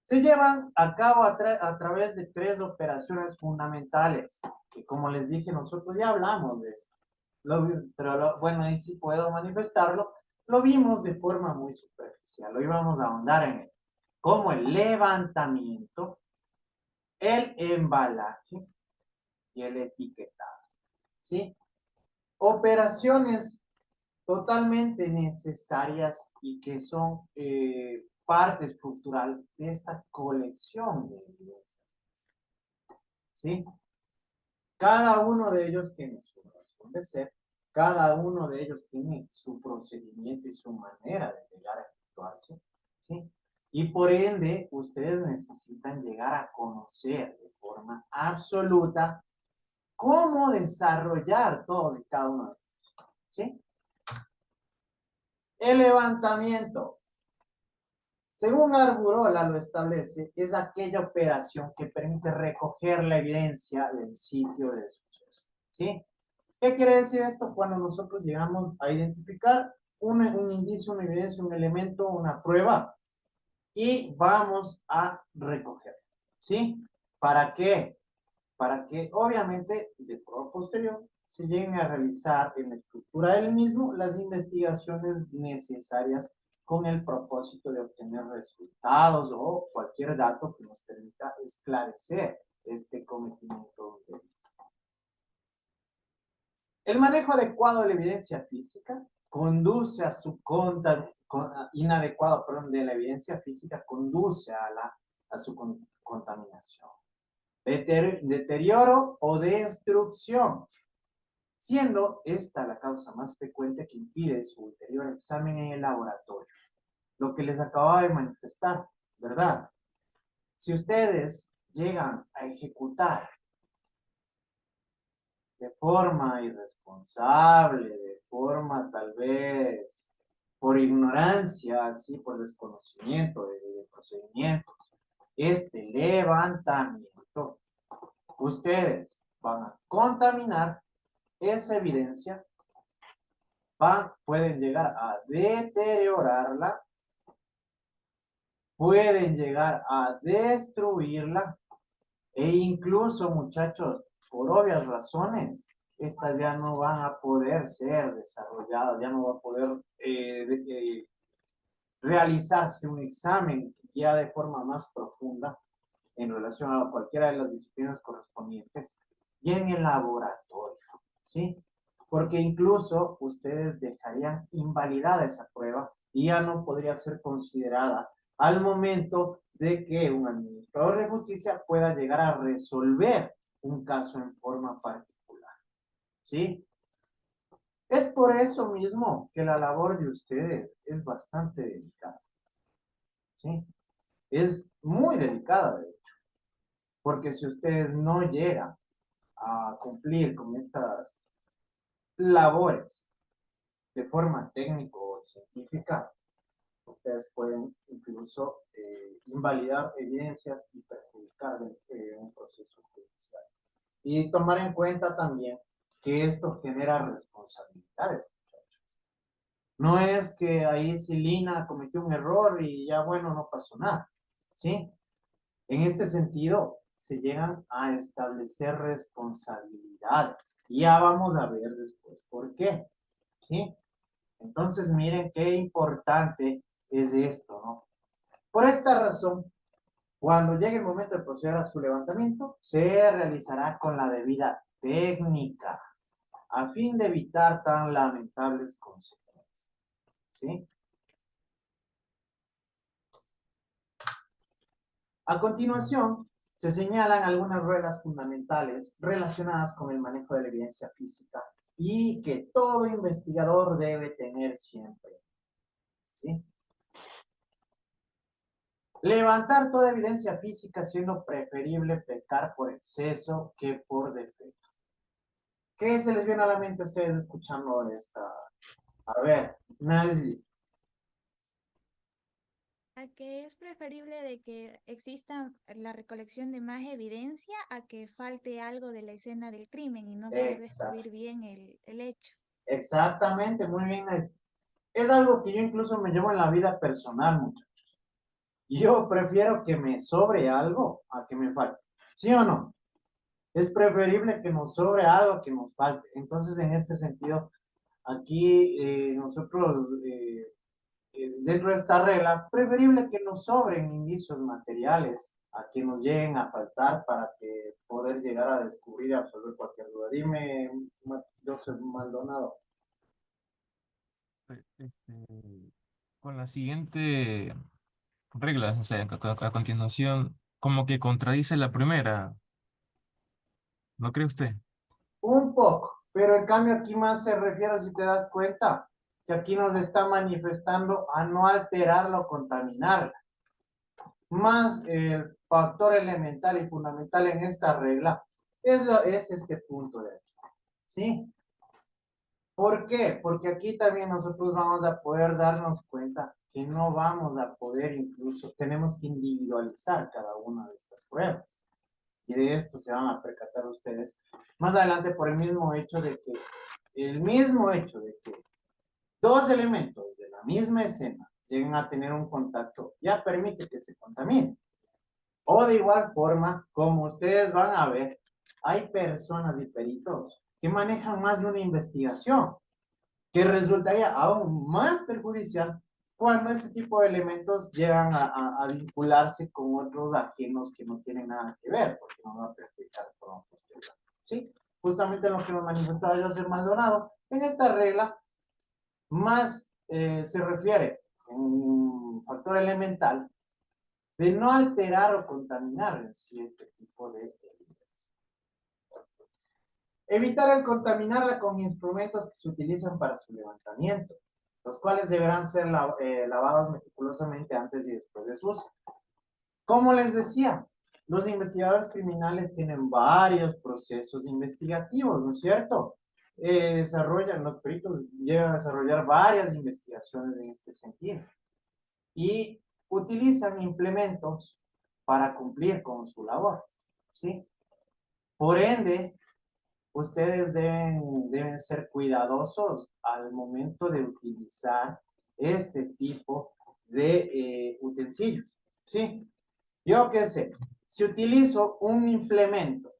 Se llevan a cabo a través de 3 operaciones fundamentales, que como les dije, nosotros ya hablamos de esto. Bueno, ahí sí puedo manifestarlo, lo vimos de forma muy superficial, lo íbamos a ahondar en él, como el levantamiento, el embalaje y el etiquetado, ¿sí? Operaciones totalmente necesarias y que son parte estructural de esta colección de evidencias, ¿sí? Cada uno de ellos tiene su razón de ser, cada uno de ellos tiene su procedimiento y su manera de llegar a efectuarse, ¿sí? Y por ende, ustedes necesitan llegar a conocer de forma absoluta cómo desarrollar todos y cada uno de ellos. ¿Sí? El levantamiento. Según Arburola lo establece, es aquella operación que permite recoger la evidencia del sitio del suceso. ¿Sí? ¿Qué quiere decir esto? Cuando nosotros llegamos a identificar un indicio, una evidencia, un elemento, una prueba, y vamos a recoger. ¿Sí? ¿Para qué? Para que obviamente de forma posterior se lleguen a realizar en la estructura del mismo las investigaciones necesarias con el propósito de obtener resultados o cualquier dato que nos permita esclarecer este cometimiento de delito. El manejo adecuado de la evidencia física conduce a su inadecuado, perdón, de la evidencia física conduce a su contaminación, deterioro o destrucción, siendo esta la causa más frecuente que impide su ulterior examen en el laboratorio. Lo que les acababa de manifestar, ¿verdad? Si ustedes llegan a ejecutar de forma irresponsable, de forma tal vez por ignorancia, ¿sí? Por desconocimiento de procedimientos, este levantamiento, ustedes van a contaminar esa evidencia, pueden llegar a deteriorarla, pueden llegar a destruirla e incluso, muchachos, por obvias razones, estas ya no van a poder ser desarrolladas, ya no va a poder realizarse un examen ya de forma más profunda en relación a cualquiera de las disciplinas correspondientes y en el laboratorio, ¿sí? Porque incluso ustedes dejarían invalidada esa prueba y ya no podría ser considerada al momento de que un administrador de justicia pueda llegar a resolver un caso en forma particular, ¿sí? Es por eso mismo que la labor de ustedes es bastante delicada, ¿sí? Es muy delicada, de hecho, porque si ustedes no llegan a cumplir con estas labores de forma técnico o científica, ustedes pueden incluso invalidar evidencias y perjudicar un proceso judicial. Y tomar en cuenta también que esto genera responsabilidades, muchachos. No es que ahí Silina cometió un error y ya bueno, no pasó nada, ¿sí? En este sentido, se llegan a establecer responsabilidades. Ya vamos a ver después por qué, ¿sí? Entonces, miren qué importante es esto, ¿no? Por esta razón, cuando llegue el momento de proceder a su levantamiento, se realizará con la debida técnica, a fin de evitar tan lamentables consecuencias, ¿sí? A continuación, se señalan algunas reglas fundamentales relacionadas con el manejo de la evidencia física y que todo investigador debe tener siempre, ¿sí? Levantar toda evidencia física siendo preferible pecar por exceso que por defecto. ¿Qué se les viene a la mente a ustedes escuchando esta? A ver, Nancy. A que es preferible de que exista la recolección de más evidencia a que falte algo de la escena del crimen y no poder descubrir bien el hecho. Exactamente, muy bien. Es algo que yo incluso me llevo en la vida personal, muchachos. Yo prefiero que me sobre algo a que me falte. ¿Sí o no? Es preferible que nos sobre algo a que nos falte. Entonces, en este sentido, aquí nosotros, dentro de esta regla, preferible que nos sobren indicios materiales a que nos lleguen a faltar para que poder llegar a descubrir y resolver cualquier duda. Dime, Joseph Maldonado. Con la siguiente regla, o sea, a continuación, como que contradice la primera, ¿no cree usted? Un poco, pero en cambio aquí más se refiere, si te das cuenta, que aquí nos está manifestando a no alterarla o contaminarla. más el factor elemental y fundamental en esta regla es este punto de aquí, ¿sí? ¿Por qué? Porque aquí también nosotros vamos a poder darnos cuenta que no vamos a poder, incluso tenemos que individualizar cada una de estas pruebas. Y de esto se van a percatar ustedes más adelante por el mismo hecho de que dos elementos de la misma escena lleguen a tener un contacto, ya permite que se contamine. O de igual forma, como ustedes van a ver, hay personas y peritos que manejan más de una investigación, que resultaría aún más perjudicial cuando este tipo de elementos llegan a vincularse con otros ajenos que no tienen nada que ver, porque no va a perjudicar de forma posterior. ¿Sí? Justamente lo que nos manifestaba José Maldonado, en esta regla más se refiere en un factor elemental de no alterar o contaminar en sí este tipo de elementos. Evitar el contaminarla con instrumentos que se utilizan para su levantamiento, los cuales deberán ser lavados meticulosamente antes y después de su uso. Como les decía, los investigadores criminales tienen varios procesos investigativos, ¿no es cierto? Los peritos llegan a desarrollar varias investigaciones en este sentido. Y utilizan implementos para cumplir con su labor, ¿sí? Por ende, ustedes deben ser cuidadosos al momento de utilizar este tipo de utensilios, ¿sí? Yo qué sé, si utilizo un implemento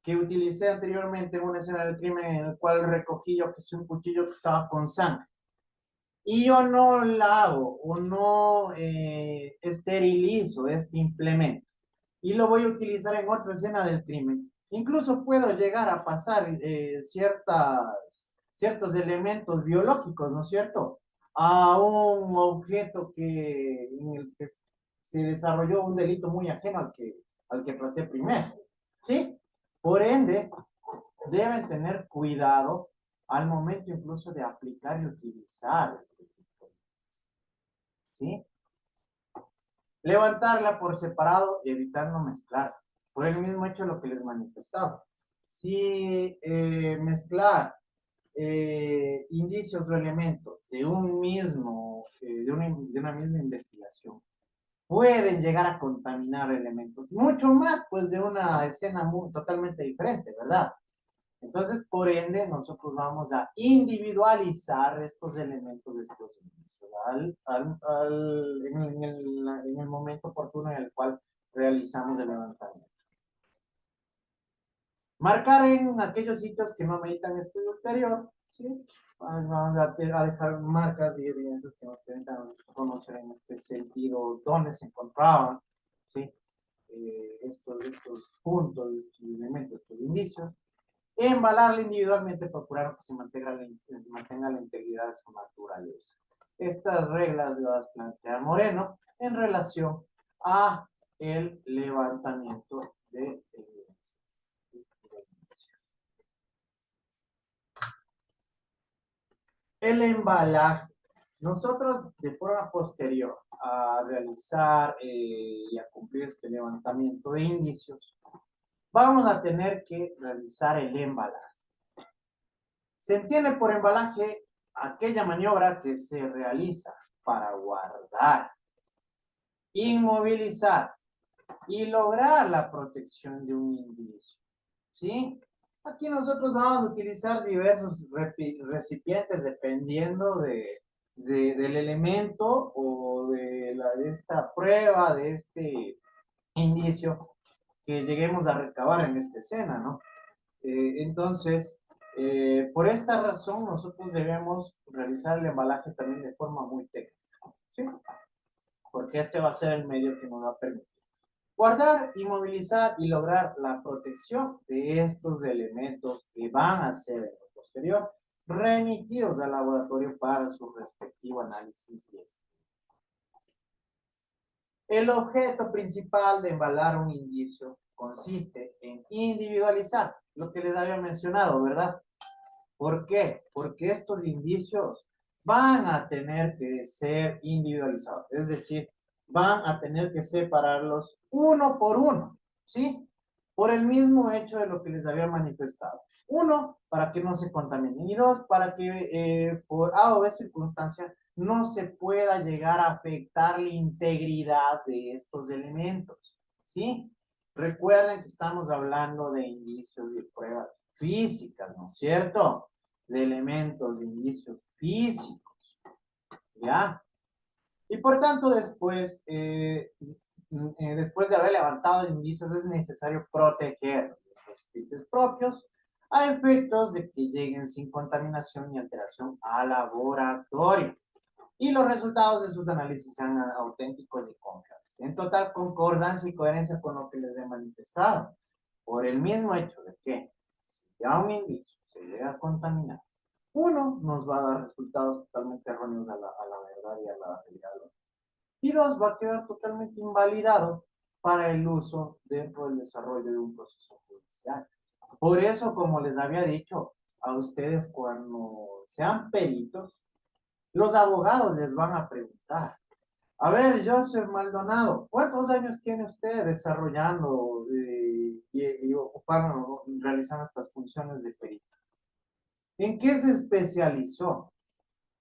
que utilicé anteriormente en una escena del crimen en el cual recogí yo que es un cuchillo que estaba con sangre, y yo no lavo o no esterilizo este implemento y lo voy a utilizar en otra escena del crimen, incluso puedo llegar a pasar ciertos elementos biológicos, ¿no es cierto?, a un objeto en el que se desarrolló un delito muy ajeno al que traté primero, ¿sí? Por ende, deben tener cuidado al momento incluso de aplicar y utilizar este tipo de cosas, ¿sí? Levantarla por separado y evitando mezclar, por el mismo hecho de lo que les manifestaba. Si mezclar indicios o elementos de una misma investigación pueden llegar a contaminar elementos, mucho más pues de una escena totalmente diferente, ¿verdad? Entonces, por ende, nosotros vamos a individualizar estos elementos de estos indicios en el momento oportuno en el cual realizamos el levantamiento. Marcar en aquellos sitios que no ameritan estudio ulterior, ¿sí? Vamos a dejar marcas y evidencias que nos permitan conocer en este sentido dónde se encontraban, ¿sí? Estos puntos, estos elementos, estos indicios. Embalarla individualmente, procurar que se mantenga la integridad de su naturaleza. Estas reglas las plantea Moreno en relación a el levantamiento de evidencias. El embalaje. Nosotros, de forma posterior a realizar y a cumplir este levantamiento de indicios, vamos a tener que realizar el embalaje. Se entiende por embalaje aquella maniobra que se realiza para guardar, inmovilizar y lograr la protección de un indicio, ¿sí? Aquí nosotros vamos a utilizar diversos recipientes dependiendo del elemento o de esta prueba, de este indicio que lleguemos a recabar en esta escena, ¿no? Entonces, por esta razón, nosotros debemos realizar el embalaje también de forma muy técnica, ¿sí? Porque este va a ser el medio que nos va a permitir guardar, inmovilizar y lograr la protección de estos elementos que van a ser en lo posterior remitidos al laboratorio para su respectivo análisis. El objeto principal de embalar un indicio consiste en individualizar, lo que les había mencionado, ¿verdad? ¿Por qué? Porque estos indicios van a tener que ser individualizados, es decir, van a tener que separarlos uno por uno, ¿sí? Por el mismo hecho de lo que les había manifestado. Uno, para que no se contaminen. Y dos, para que por A o B circunstancia no se pueda llegar a afectar la integridad de estos elementos, ¿sí? Recuerden que estamos hablando de indicios de pruebas físicas, ¿no es cierto? De elementos, de indicios físicos, ¿ya? Y por tanto, después de haber levantado indicios, es necesario proteger los recipientes propios a efectos de que lleguen sin contaminación ni alteración al laboratorio. Y los resultados de sus análisis sean auténticos y confiables. En total concordancia y coherencia con lo que les he manifestado. Por el mismo hecho de que si ya un indicio se llega a contaminar, uno, nos va a dar resultados totalmente erróneos a la verdad y a la realidad. Y dos, va a quedar totalmente invalidado para el uso dentro del desarrollo de un proceso judicial. Por eso, como les había dicho a ustedes, cuando sean peritos, los abogados les van a preguntar: a ver, Joseph Maldonado, ¿cuántos años tiene usted desarrollando y ocupando, realizando estas funciones de perito? ¿En qué se especializó?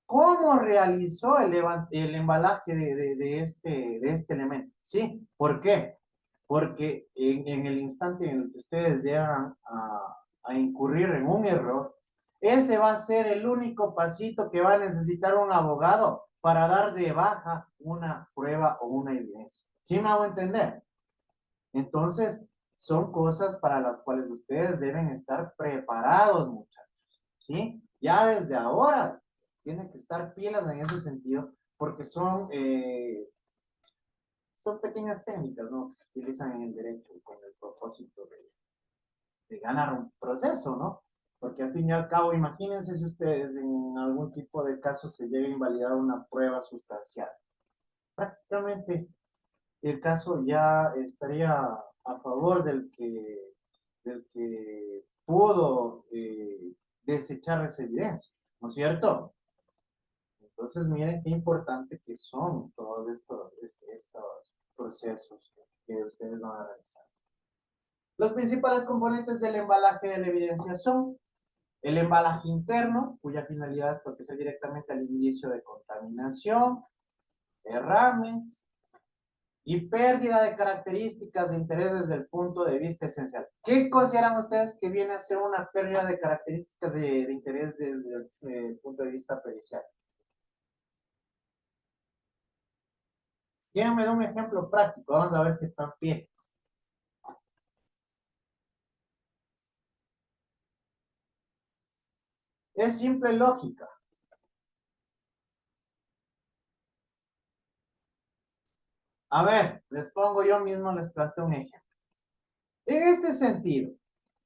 ¿Cómo realizó el embalaje de este elemento? ¿Sí? ¿Por qué? Porque en el instante en el que ustedes llegan a incurrir en un error, ese va a ser el único pasito que va a necesitar un abogado para dar de baja una prueba o una evidencia. ¿Sí me hago entender? Entonces, son cosas para las cuales ustedes deben estar preparados, muchachos. ¿Sí? Ya desde ahora tienen que estar pilas en ese sentido, porque son pequeñas técnicas, ¿no?, que se utilizan en el derecho con el propósito de ganar un proceso, ¿no? Porque al fin y al cabo, imagínense si ustedes en algún tipo de caso se llega a invalidar una prueba sustancial. Prácticamente el caso ya estaría a favor del que pudo desechar esa evidencia, ¿no es cierto? Entonces, miren qué importante que son todos estos procesos que ustedes van a realizar. Los principales componentes del embalaje de la evidencia son el embalaje interno, cuya finalidad es proteger directamente al indicio de contaminación, derrames y pérdida de características de interés desde el punto de vista esencial. ¿Qué consideran ustedes que viene a ser una pérdida de características de interés desde el punto de vista pericial? ¿Quién me da un ejemplo práctico? Vamos a ver si están fieles. Es simple lógica. A ver, les pongo yo mismo, les planteo un ejemplo. En este sentido,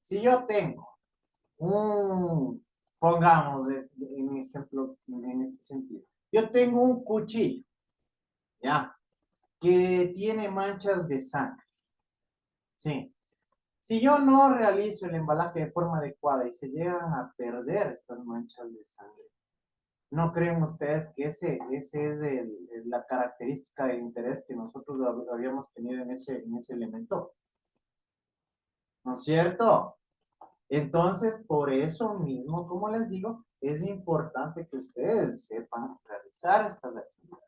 si yo tengo pongamos un ejemplo en este sentido. Yo tengo un cuchillo, ¿ya?, que tiene manchas de sangre. Sí. Si yo no realizo el embalaje de forma adecuada y se llegan a perder estas manchas de sangre, ¿no creen ustedes que ese es la característica de interés que nosotros habíamos tenido en ese elemento? ¿No es cierto? Entonces, por eso mismo, como les digo, es importante que ustedes sepan realizar estas actividades.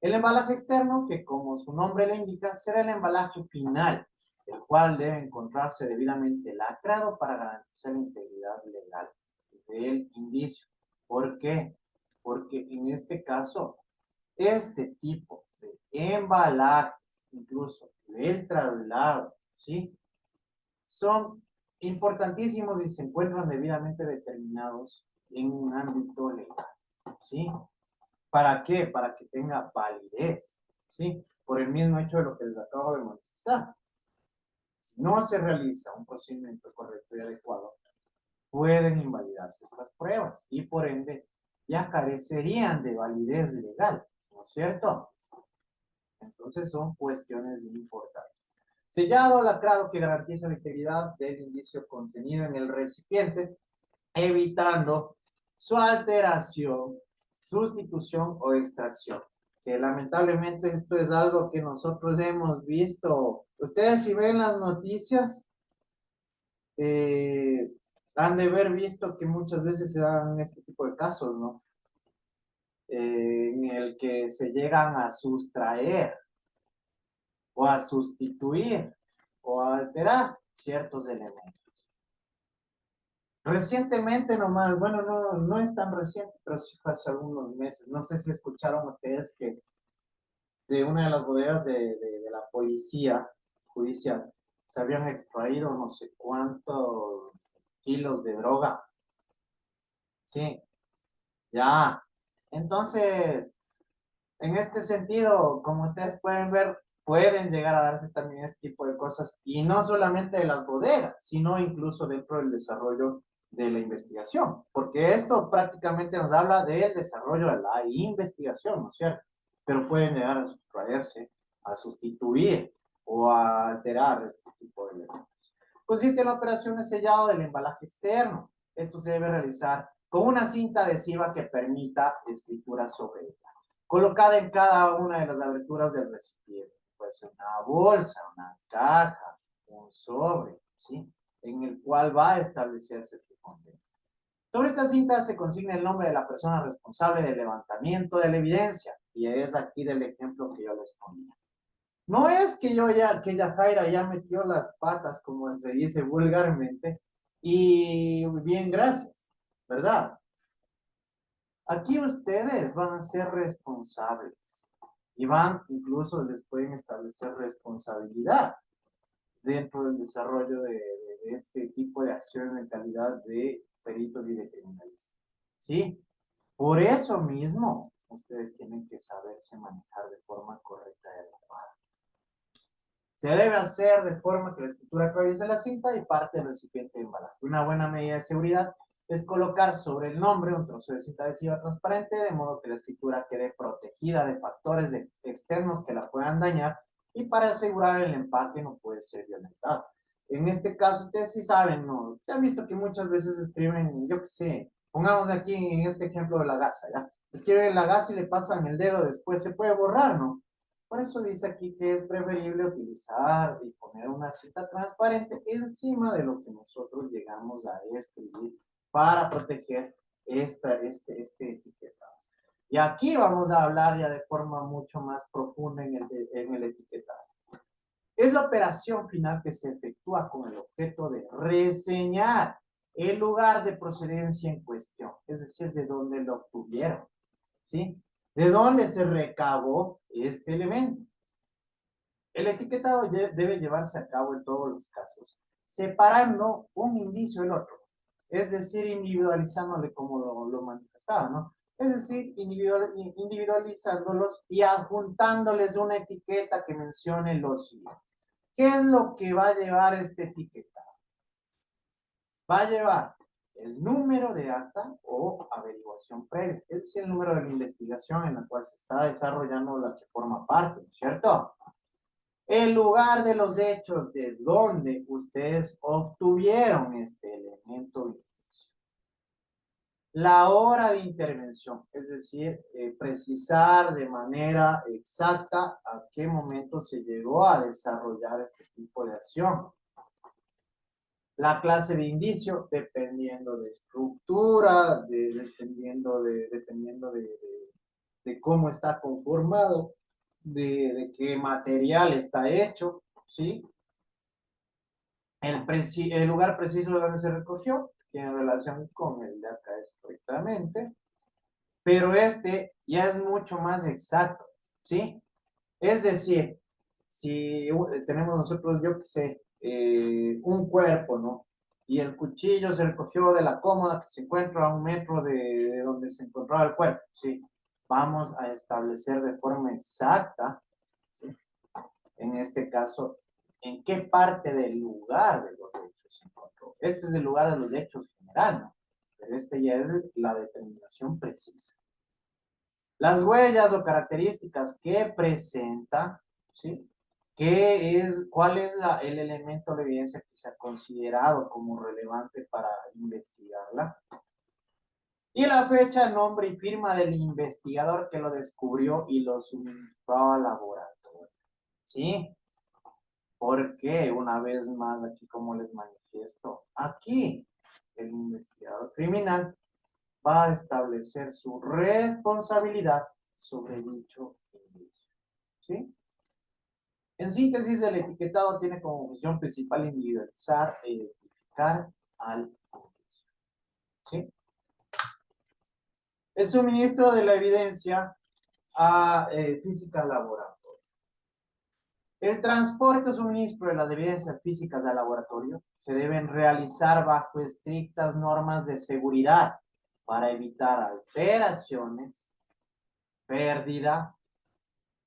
El embalaje externo, que como su nombre le indica, será el embalaje final, el cual debe encontrarse debidamente lacrado para garantizar la integridad legal del indicio. ¿Por qué? Porque en este caso, este tipo de embalajes, incluso el traslado, ¿sí?, son importantísimos y se encuentran debidamente determinados en un ámbito legal, ¿sí? ¿Para qué? Para que tenga validez, ¿sí? Por el mismo hecho de lo que les acabo de manifestar. Si no se realiza un procedimiento correcto y adecuado, pueden invalidarse estas pruebas y por ende ya carecerían de validez legal, ¿no es cierto? Entonces son cuestiones importantes. Sellado lacrado que garantiza la integridad del indicio contenido en el recipiente, evitando su alteración, sustitución o extracción. que lamentablemente esto es algo que nosotros hemos visto. Ustedes si ven las noticias, han de haber visto que muchas veces se dan este tipo de casos, ¿no? En el que se llegan a sustraer o a sustituir o a alterar ciertos elementos. Recientemente nomás, bueno, no es tan reciente, pero sí fue hace algunos meses. No sé si escucharon ustedes que de una de las bodegas de la policía judicial se habían extraído no sé cuántos kilos de droga. Sí, ya. Entonces, en este sentido, como ustedes pueden ver, pueden llegar a darse también este tipo de cosas, y no solamente de las bodegas, sino incluso dentro del desarrollo de la investigación, porque esto prácticamente nos habla del desarrollo de la investigación, ¿no es cierto? Pero pueden llegar a sustraerse, a sustituir o a alterar este tipo de elementos. Consiste en la operación de sellado del embalaje externo. Esto se debe realizar con una cinta adhesiva que permita escritura sobre ella, colocada en cada una de las aberturas del recipiente. Puede ser una bolsa, una caja, un sobre, ¿sí? En el cual va a establecerse este contenido. Sobre esta cinta se consigna el nombre de la persona responsable del levantamiento de la evidencia, y es aquí del ejemplo que yo les ponía. No es que Yajaira ya metió las patas, como se dice vulgarmente, y bien, gracias, ¿verdad? Aquí ustedes van a ser responsables y incluso les pueden establecer responsabilidad dentro del desarrollo de este tipo de acciones en calidad de peritos y de criminalistas, ¿sí? Por eso mismo, ustedes tienen que saberse manejar de forma correcta y adecuada. Se debe hacer de forma que la escritura atraviese la cinta y parte del recipiente de embalaje. Una buena medida de seguridad es colocar sobre el nombre un trozo de cinta adhesiva transparente, de modo que la escritura quede protegida de factores externos que la puedan dañar, y para asegurar el empaque no puede ser violentado. En este caso, ustedes sí saben, ¿no? Se han visto que muchas veces escriben, yo qué sé, pongamos aquí en este ejemplo de la gasa, ¿ya? Escriben la gasa y le pasan el dedo después, se puede borrar, ¿no? Por eso dice aquí que es preferible utilizar y poner una cinta transparente encima de lo que nosotros llegamos a escribir para proteger este etiquetado. Y aquí vamos a hablar ya de forma mucho más profunda en el etiquetado. Es la operación final que se efectúa con el objeto de reseñar el lugar de procedencia en cuestión, es decir, de dónde lo obtuvieron, ¿sí? ¿De dónde se recabó este elemento? El etiquetado debe llevarse a cabo en todos los casos, separando un indicio del otro, es decir, individualizándole como lo manifestaba, ¿no? Es decir, individualizándolos y adjuntándoles una etiqueta que mencione lo siguiente. ¿Qué es lo que va a llevar este etiquetado? Va a llevar el número de acta o averiguación previa, es decir, el número de la investigación en la cual se está desarrollando la que forma parte, ¿no es cierto? El lugar de los hechos de donde ustedes obtuvieron este elemento de indicio. La hora de intervención, es decir, precisar de manera exacta a qué momento se llegó a desarrollar este tipo de acción. La clase de indicio, dependiendo de estructura, dependiendo de cómo está conformado, de qué material está hecho, ¿sí? El lugar preciso de donde se recogió tiene relación con el de acá estrictamente, pero este ya es mucho más exacto, ¿sí? Es decir, si tenemos nosotros, yo qué sé, un cuerpo, ¿no? Y el cuchillo se recogió de la cómoda que se encuentra a 1 metro de donde se encontraba el cuerpo, ¿sí? Vamos a establecer de forma exacta, ¿sí? En este caso, en qué parte del lugar de los hechos se encontró. Este es el lugar de los hechos general, ¿no? Pero este ya es la determinación precisa. Las huellas o características que presenta, ¿sí? ¿Cuál es el elemento de evidencia que se ha considerado como relevante para investigarla? Y la fecha, nombre y firma del investigador que lo descubrió y lo suministró al laboratorio. ¿Sí? Porque, una vez más, aquí como les manifiesto, aquí el investigador criminal va a establecer su responsabilidad sobre dicho indicio. ¿Sí? En síntesis, el etiquetado tiene como función principal individualizar e identificar al indicio. ¿Sí? El suministro de la evidencia a física laboratorio. El transporte o suministro de las evidencias físicas al laboratorio se deben realizar bajo estrictas normas de seguridad para evitar alteraciones, pérdida,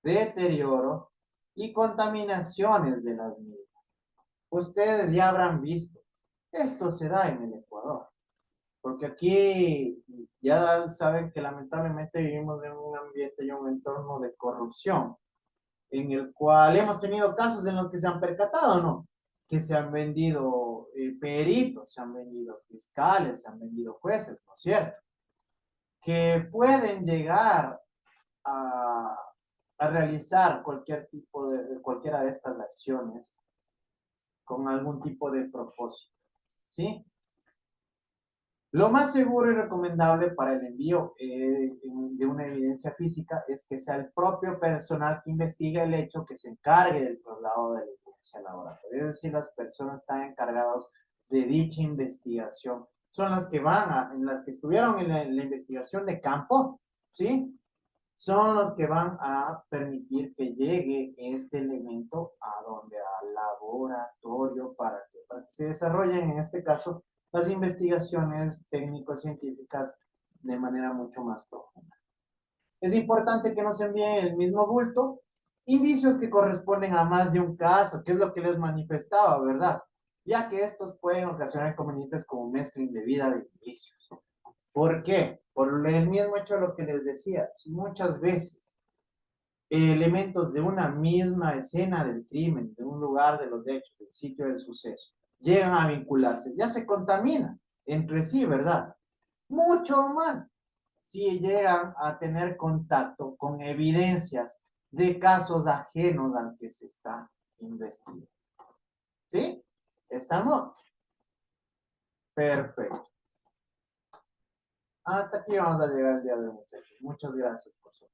deterioro y contaminaciones de las mismas. Ustedes ya habrán visto, esto se da en el Ecuador, porque aquí ya saben que lamentablemente vivimos en un ambiente y un entorno de corrupción, en el cual hemos tenido casos en los que se han percatado, ¿no? Que se han vendido peritos, se han vendido fiscales, se han vendido jueces, ¿no es cierto? Que pueden llegar a realizar cualquiera de estas acciones con algún tipo de propósito, ¿sí? Lo más seguro y recomendable para el envío de una evidencia física es que sea el propio personal que investigue el hecho que se encargue del traslado de la evidencia al laboratorio. Es decir, las personas están encargadas de dicha investigación. Son las que en las que estuvieron en la investigación de campo, ¿sí? Son los que van a permitir que llegue este elemento a donde, al laboratorio, para que se desarrollen, en este caso, las investigaciones técnico-científicas de manera mucho más profunda. Es importante que nos envíen el mismo bulto, indicios que corresponden a más de un caso, que es lo que les manifestaba, ¿verdad? Ya que estos pueden ocasionar inconvenientes como mezcla indebida de indicios. ¿Por qué? Por el mismo hecho de lo que les decía, si muchas veces elementos de una misma escena del crimen, de un lugar de los hechos, del sitio del suceso, llegan a vincularse, ya se contaminan entre sí, ¿verdad? Mucho más si llegan a tener contacto con evidencias de casos ajenos al que se está investigando. ¿Sí? ¿Estamos? Perfecto. Hasta aquí vamos a llegar el día de hoy, muchachos. Muchas gracias por su